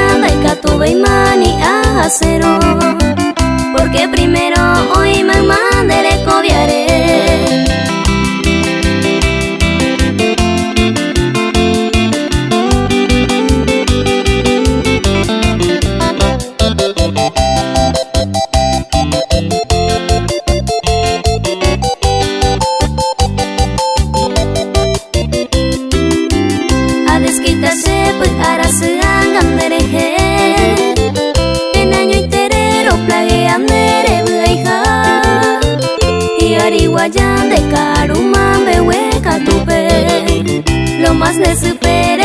guayanda y catuve y mani a acero. Porque primero hoy me mandere cobiaré. Desquítase pues hará se angandereje. En año interero plague andere bueja. Y ariguayan de caruman behueca tupe. Lo más le supera